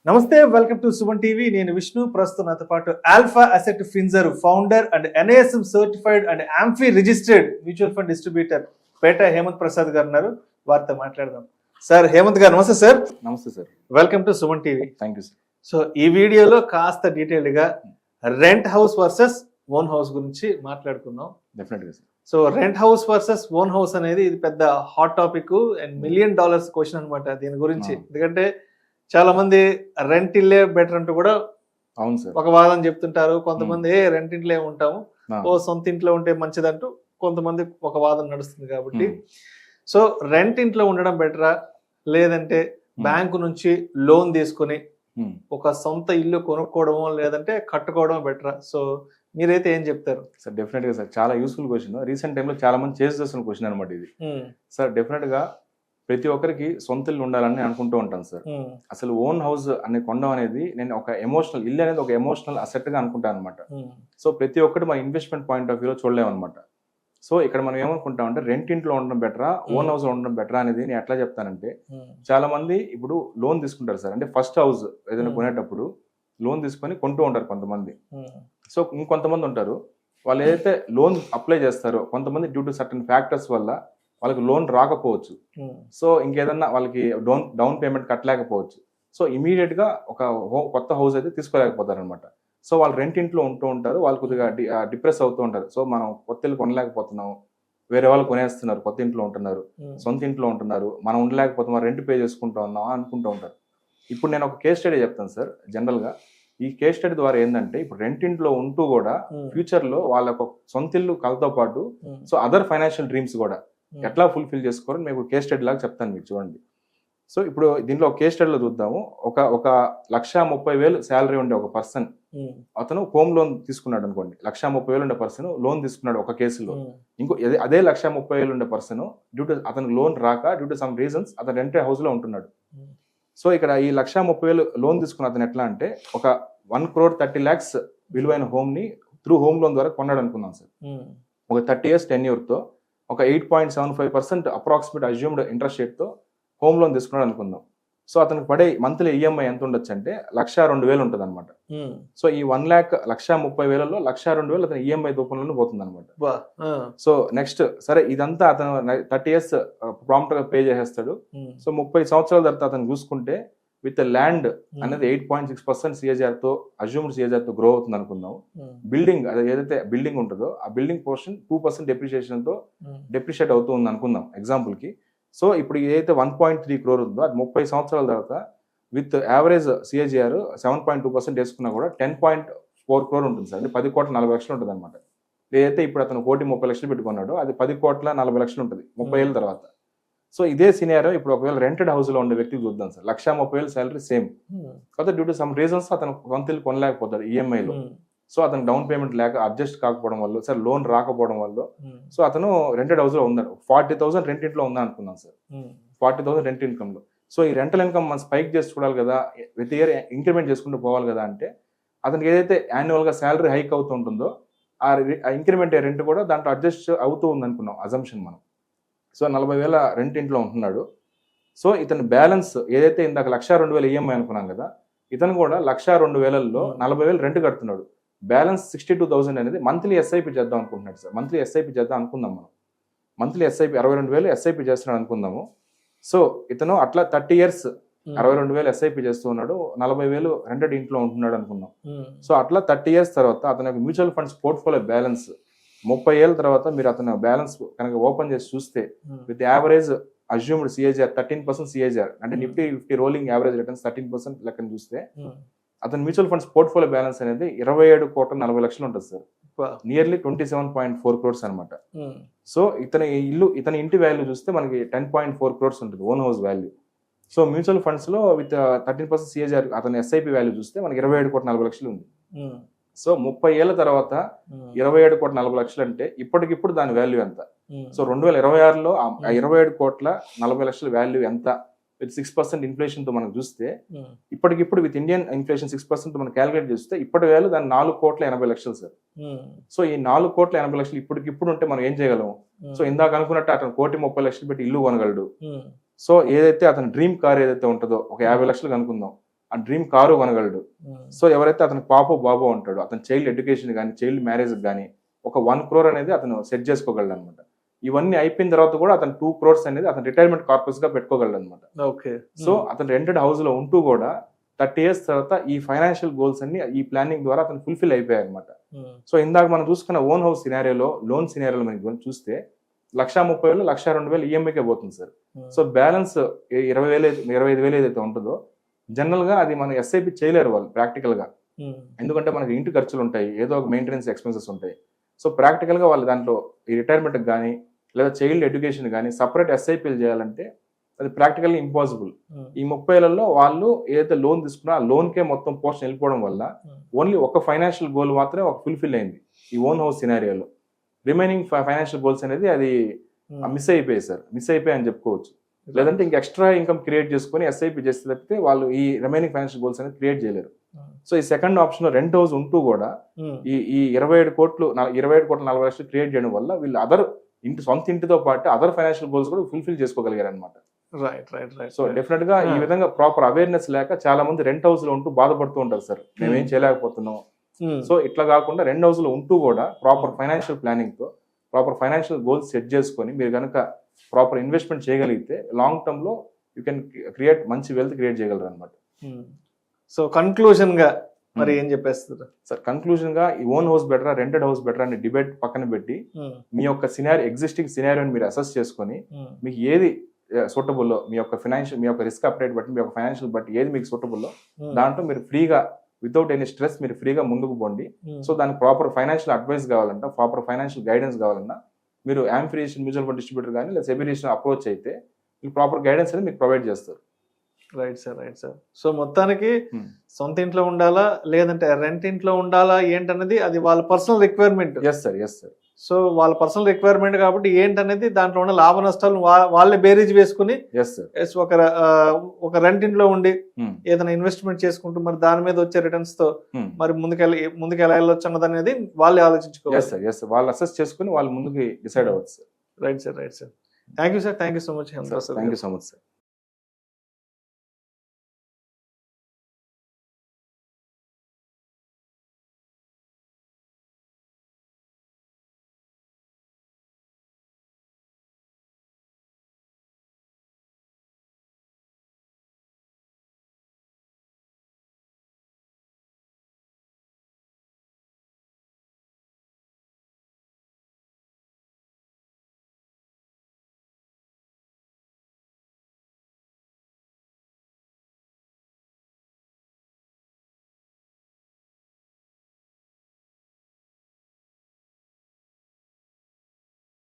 నమస్తే, welcome to Suman TV. నేను విష్ణు. ప్రస్తుతం నాతో పాటు Alpha Asset Finserv founder and NISM certified and AMFI registered mutual fund distributor Peta Hemanth Prasad గారు ఉన్నారు. వారితో మాట్లాడదాం. సార్ హేమంత్ గారు నమస్తే సార్. నమస్తే sir. Welcome to Suman TV. Thank you sir. So ఈ వీడియోలో కాస్త డీటెయిల్డ్ గా rent house versus own house గురించి మాట్లాడుకుందాం. డెఫినెట్గా sir. So rent house versus own house అనేది ఇది పెద్ద hot topic and $1 million question అనమాట దీని గురించి. ఎందుకంటే చాలా మంది రెంట్ ఇల్లే బెటర్ అంటూ కూడా అవును సార్ ఒక వాదన చెప్తుంటారు. కొంతమంది రెంట్ ఇంట్లో ఉంటాము, సొంత ఇంట్లో ఉంటే మంచిదంటూ కొంతమంది ఒక వాదన నడుస్తుంది. కాబట్టి సో రెంట్ ఇంట్లో ఉండడం బెటరా, లేదంటే బ్యాంకు నుంచి లోన్ తీసుకుని ఒక సొంత ఇల్లు కొనుక్కోవడమో లేదంటే కట్టుకోవడం బెటరా? సో మీరైతే ఏం చెప్తారు సార్? డెఫినెట్ గా సార్, చాలా యూస్ఫుల్ క్వశ్చన్. రీసెంట్ టైంలో చాలా మంది చేస్తున్న క్వశ్చన్ అనమాట ఇది. సార్ డెఫినెట్ గా ప్రతి ఒక్కరికి సొంత ఇల్లు ఉండాలని అనుకుంటూ ఉంటాను సార్. అసలు ఓన్ హౌస్ అనే కొనడం అనేది నేను ఒక ఎమోషనల్ ఇల్లు అనేది ఒక ఎమోషనల్ అసెట్ గా అనుకుంటాను అనమాట. సో ప్రతి ఒక్కటి మన ఇన్వెస్ట్మెంట్ పాయింట్ ఆఫ్ వ్యూలో చూడలేమన్నమాట. సో ఇక్కడ మనం ఏమనుకుంటాం అంటే రెంట్ ఇంట్లో ఉండడం బెటరా, ఓన్ హౌస్ లో ఉండడం బెటరా అనేది నేను ఎట్లా చెప్తానంటే, చాలా మంది ఇప్పుడు లోన్ తీసుకుంటారు సార్. అంటే ఫస్ట్ హౌస్ ఏదైనా కొనేటప్పుడు లోన్ తీసుకొని కొంటూ ఉంటారు కొంతమంది. సో ఇంకొంతమంది ఉంటారు, వాళ్ళు ఏదైతే లోన్ అప్లై చేస్తారో కొంతమంది డ్యూ టు సర్టన్ ఫ్యాక్టర్స్ వల్ల వాళ్ళకి లోన్ రాకపోవచ్చు. సో ఇంకేదన్నా వాళ్ళకి డౌన్ పేమెంట్ కట్టలేకపోవచ్చు. సో ఇమీడియట్ గా ఒక కొత్త హౌస్ అయితే తీసుకోలేకపోతారు అనమాట. సో వాళ్ళు రెంట్ ఇంట్లో ఉంటూ ఉంటారు, వాళ్ళు కొద్దిగా డిప్రెస్ అవుతూ ఉంటారు. సో మనం కొత్త ఇల్లు కొనలేకపోతున్నాం, వేరే వాళ్ళు కొనేస్తున్నారు, కొత్త ఇంట్లో ఉంటున్నారు, సొంత ఇంట్లో ఉంటున్నారు, మనం ఉండలేకపోతున్నాం, రెంట్ పే చేసుకుంటూ ఉన్నాం అనుకుంటూ ఉంటారు. ఇప్పుడు నేను ఒక కేస్ స్టడీ చెప్తాను సార్. జనరల్ గా ఈ కేస్ స్టడీ ద్వారా ఏంటంటే, ఇప్పుడు రెంట్ ఇంట్లో ఉంటూ కూడా ఫ్యూచర్ లో వాళ్ళకు సొంత ఇల్లు కలతో పాటు సో అదర్ ఫైనాన్షియల్ డ్రీమ్స్ కూడా ఎట్లా ఫుల్ఫిల్ చేసుకోవాలని మీకు కేస్ స్టడీ లాగా చెప్తాను. మీకు చూడండి. సో ఇప్పుడు దీంట్లో కేస్ స్టడీలో చూద్దాము. ఒక 1,30,000 శాలరీ ఉండే ఒక పర్సన్, అతను హోమ్ లోన్ తీసుకున్నాడు అనుకోండి. 1,30,000 ఉండే పర్సన్ లోన్ తీసుకున్నాడు ఒక కేసులో. ఇంకో అదే 1,30,000 ఉండే పర్సన్ డ్యూ టు అతనికి లోన్ రాక డ్యూ టు సమ్ రీజన్స్ అతను రెంటెడ్ హౌస్ లో ఉంటున్నాడు. సో ఇక్కడ ఈ 1,30,000 లోన్ తీసుకున్న అతను ఎట్లా అంటే ఒక 1,30,30,00,000 విలువైన హోమ్ ని త్రూ హోమ్ లోన్ ద్వారా కొన్నాడు అనుకుందాం సార్. ఒక 30 years tenure తో ఒక 8.75% అప్రాక్సిమేట్ అజ్యూమ్డ్ ఇంట్రెస్ట్ రేట్ తో హోమ్ లోన్ తీసుకున్నాడు అనుకుందాం. సో అతనికి పడే మంత్లీ ఈఎంఐ ఎంత ఉండొచ్చు అంటే 1,02,000 ఉంటుంది అనమాట. సో ఈ 1,30,000లో 1,02,000 అతని ఈఎంఐ రూపంలోనే పోతుంది అనమాట. సో నెక్స్ట్ సరే ఇదంతా అతను 30 years ప్రాంప్ట్ గా పే చేసేస్తాడు. సో 30 సంవత్సరాల తర్వాత అతను చూసుకుంటే విత్ ల్యాండ్ అనేది 8.6% CAGR తో అజ్యూమ్డ్ CAGR తో గ్రో అవుతుంది అనుకుందాం. బిల్డింగ్ అది ఏదైతే బిల్డింగ్ ఉంటుందో ఆ బిల్డింగ్ పోర్షన్ 2% డెప్రిషియేషన్ తో డెప్రిషియేట్ అవుతూ ఉంది అనుకుందాం ఎగ్జాంపుల్ కి. సో ఇప్పుడు ఏదైతే 1.3 crore ఉందో అది 30 సంవత్సరాల తర్వాత విత్ యావరేజ్ CAGR 7.2% వేసుకున్నా కూడా 10.4 crore ఉంటుంది సార్. అంటే 10,40,00,000 ఉంటుంది అనమాట. ఏదైతే ఇప్పుడు అతను 1,30,00,000 పెట్టుకున్నాడో అది 10,40,00,000 ఉంటుంది 30 ఏళ్ళ తర్వాత. సో ఇదే సినారియో ఇప్పుడు ఒకవేళ రెంటెడ్ హౌస్ లో ఉండే వ్యక్తికి చూద్దాం సార్. 1,30,000 శాలరీ సేమ్, కాకపోతే డ్యూ టు సమ్ రీజన్స్ అతను సొంత ఇల్లు కొనలేకపోతాడు ఈఎంఐలో. సో అతను డౌన్ పేమెంట్ లేక అడ్జస్ట్ కాకపోవడం వల్ల సార్ లోన్ రాకపోవడం వల్ల సో అతను రెంటెడ్ హౌస్ లో ఉన్నాడు. 40,000 రెంట్ ఇంట్లో ఉందా అనుకుందాం సార్. 40,000 రెంట్ ఇన్కమ్ లో. సో ఈ రెంటల్ ఇన్కమ్ మనం స్పైక్ చేసి చూడాలి కదా, ప్రతి ఇయర్ ఇంక్రిమెంట్ చేసుకుంటూ పోవాలి కదా. అంటే అతనికి ఏదైతే యాన్యువల్ గా శాలరీ హైక్ అవుతూ ఉంటుందో ఆ ఇంక్రిమెంట్ రెంట్ కూడా దాంట్లో అడ్జస్ట్ అవుతూ ఉంది అనుకున్నాం అజంప్షన్ మనం. సో 40,000 రెంట్ ఇంట్లో ఉంటున్నాడు. సో ఇతని బ్యాలెన్స్ ఏదైతే ఇందాక 1,02,000 ఈఎంఐ అనుకున్నాం కదా, ఇతను కూడా 1,02,000లో 40,000 రెంట్ కడుతున్నాడు. బ్యాలెన్స్ 62,000 అనేది మంత్లీ ఎస్ఐపి చేద్దాం అనుకుంటున్నాడు సార్. మంత్లీ ఎస్ఐపి చేద్దాం అనుకుందాం మనం. మంత్లీ ఎస్ఐపి 62,000 ఎస్ఐపి చేస్తున్నాడు అనుకుందాము. సో ఇతను అట్లా 30 years 62,000 ఎస్ఐపి చేస్తూ ఉన్నాడు, 40,000 రెంటెడ్ ఇంట్లో ఉంటున్నాడు అనుకుందాం. సో అట్లా 30 years తర్వాత అతని మ్యూచువల్ ఫండ్స్ పోర్ట్ఫోలియో బ్యాలెన్స్ 30 ఏళ్ళ తర్వాత మీరు అతను బ్యాలెన్స్ కనుక ఓపెన్ చేసి చూస్తే with average assumed CAGR 13% CAGR అంటే Nifty 50 రోలింగ్ యావరేజ్ రిటర్న్స్ 13% లెక్కన చూస్తే అతని మ్యూచువల్ ఫండ్స్ పోర్ట్ఫోలియో బ్యాలెన్స్ అనేది 27,40,00,000 ఉంటుంది సార్. నియర్లీ 27.4 crores అనమాట. సో ఇతని ఇంటి వాల్యూ చూస్తే మనకి 10.4 crores ఉంటుంది own house value. So mutual funds లో విత్ 13% CAGR అతని ఎస్ఐపి వాల్యూ చూస్తే మనకి 27,40,00,000 ఉంది. సో 30 ఏళ్ల తర్వాత 27,40,00,000 అంటే ఇప్పటికిప్పుడు దాని వాల్యూ ఎంత? సో 2026లో 27,40,00,000 వాల్యూ ఎంత విత్ 6% ఇన్ఫ్లేషన్ తో మనం చూస్తే ఇప్పటికిప్పుడు విత్ ఇండియన్ ఇన్ఫ్లేషన్ 6% మనం క్యాలిక్యులేట్ చేస్తే ఇప్పటి వాల్యూ దాని 4,80,00,000 సార్. సో ఈ 4,80,00,000 ఇప్పటికిప్పుడు ఉంటే మనం ఏం చేయగలము? సో ఇందాక అనుకున్నట్టు అతను 1,30,00,000 పెట్టి ఇల్లు కొనగలడు. సో ఏదైతే అతని డ్రీమ్ కార్ ఏదైతే ఉంటుందో ఒక 50 లక్షలు అనుకుందాం, ఆ డ్రీమ్ కారు కొనగలడు. సో ఎవరైతే అతనికి పాపో బాబో ఉంటాడో అతని చైల్డ్ ఎడ్యుకేషన్ కానీ చైల్డ్ మ్యారేజ్ కానీ ఒక 1 crore అనేది అతను సెట్ చేసుకోగలడు అనమాట. ఇవన్నీ అయిపోయిన తర్వాత కూడా అతను 2 crores అనేది అతను రిటైర్మెంట్ కార్పస్ గా పెట్టుకోగలడు అనమాట. ఓకే. సో అతను రెంటెడ్ హౌస్ లో ఉంటూ కూడా 30 years తర్వాత ఈ ఫైనాన్షియల్ గోల్స్ అన్ని ఈ ప్లానింగ్ ద్వారా అతను ఫుల్ఫిల్ అయిపోయాయి అనమాట. సో ఇందాక మనం చూసుకున్న ఓన్ హౌస్ సినారియోలో లోన్ సినారియోలో మనకి చూస్తే 1,30,000 1,02,000 ఈఎంఐకే పోతుంది సార్. సో బ్యాలెన్స్ 25,000 ఏదైతే ఉంటుందో జనరల్ గా అది మనం ఎస్ఐపి చేయలేరు వాళ్ళు ప్రాక్టికల్ గా. ఎందుకంటే మనకి ఇంటి ఖర్చులు ఉంటాయి, ఏదో ఒక మెయింటెనెన్స్ ఎక్స్పెన్సెస్ ఉంటాయి. సో ప్రాక్టికల్ గా వాళ్ళు దాంట్లో ఈ రిటైర్మెంట్ కానీ లేదా చైల్డ్ ఎడ్యుకేషన్ కానీ సపరేట్ ఎస్ఐపీలు చేయాలంటే అది ప్రాక్టికల్లీ ఇంపాసిబుల్. ఈ 30,000లో వాళ్ళు ఏదైతే లోన్ తీసుకున్నా ఆ లోన్కే మొత్తం పోర్షన్ వెళ్ళిపోవడం వల్ల ఓన్లీ ఒక ఫైనాన్షియల్ గోల్ మాత్రమే ఒక ఫుల్ఫిల్ అయింది ఈ ఓన్ హౌస్ సినారియోలో. రిమైనింగ్ ఫైనాన్షియల్ గోల్స్ అనేది అది మిస్ అయిపోయాయి సార్, మిస్ అయిపోయాయి అని చెప్పుకోవచ్చు. లేదంటే ఇంక ఎక్స్ట్రా ఇన్కమ్ క్రియేట్ చేసుకుని ఎస్ఐపి చేస్తే తప్పితే వాళ్ళు ఈ రిమైనింగ్ ఫైనాన్షియల్ గోల్స్ అనేది క్రియేట్ చేయలేరు. సో ఈ సెకండ్ ఆప్షన్ లో రెంట్ హౌస్ ఉంటూ కూడా ఈ 27 కోట్లు 40 లక్షలు క్రియేట్ చేయడం వల్ల వీళ్ళు అదర్ సొంత ఇంటితో పాటు అదర్ ఫైనాన్షియల్ గోల్స్ కూడా ఫుల్ఫిల్ చేసుకోగలిగారు అనమాట. సో డెఫినెట్ గా ఈ విధంగా ప్రాపర్ అవేర్నెస్ లేక చాలా మంది రెంట్ హౌస్ లో ఉంటూ బాధపడుతూ ఉంటారు సార్, మేమేం చేయలేకపోతున్నాం. సో ఇట్లా కాకుండా రెంట్ హౌస్ లో ఉంటూ కూడా ప్రాపర్ ఫైనాన్షియల్ ప్లానింగ్ తో ప్రాపర్ ఫైనాన్షియల్ గోల్స్ సెట్ చేసుకొని మీరు కనుక ప్రాపర్ ఇన్వెస్ట్మెంట్ చేయగలిగితే లాంగ్ టర్మ్ లో యూ కెన్ క్రియేట్ మంచి వెల్త్ క్రియేట్ చేయగలరు అనమాట. సో కన్క్లూజన్ గా మరి ఏం చెప్పేస్తారు సార్? కన్క్లూజన్ గా ఈ ఓన్ హౌస్ బెటరా రెంటెడ్ హౌస్ బెటరా అనే డిబేట్ పక్కన పెట్టి మీ యొక్క ఎగ్జిస్టింగ్ సినారియోని మీరు అసెస్ చేసుకొని మీకు ఏది సూటబుల్లో మీ యొక్క రిస్క్ అప్డేట్ బట్టి మీ యొక్క ఫైనాన్షియల్ బట్టి ఏది మీకు సూటబుల్లో దాంట్లో మీరు ఫ్రీగా వితౌట్ ఎనీ స్ట్రెస్ మీరు ఫ్రీగా ముందుకు పోండి. సో దానికి ప్రాపర్ ఫైనాన్షియల్ అడ్వైస్ కావాలన్నా ప్రాపర్ ఫైనాన్షియల్ గైడెన్స్ కావాలన్నా మీరు యామ్ఫి రిజిస్టర్డ్ మ్యూచువల్ ఫండ్ డిస్ట్రిబ్యూటర్ కానీ లేదా సెబీ రిజిస్టర్ అప్రోచ్ అయితే మీరు ప్రాపర్ గైడెన్స్ అనేది మీకు ప్రొవైడ్ చేస్తారు. Right sir. సో మొత్తానికి సొంత ఇంట్లో ఉండాలా లేదంటే రెంట్ ఇంట్లో ఉండాలా ఏంటనేది అది వాళ్ళ personal requirement. Yes sir. So వాళ్ళ పర్సనల్ రిక్వైర్మెంట్ కాబట్టి ఏంటనేది దాంట్లో ఉన్న లాభ నష్టాలు వాళ్ళే బేరీజ్ వేసుకుని ఒక రెంట్ ఇంట్లో ఉండి ఏదైనా ఇన్వెస్ట్మెంట్ చేసుకుంటూ మరి దాని మీద వచ్చే రిటర్న్స్ తో మరి ముందుకు ఎలా వెళ్ళొచ్చు అన్నది అనేది వాళ్ళే ఆలోచించుకోవాలి. వాళ్ళు అసెస్ చేసుకుని వాళ్ళు ముందుకు డిసైడ్ అవ్వచ్చు. Right sir. Thank you so much. Thank you so much sir.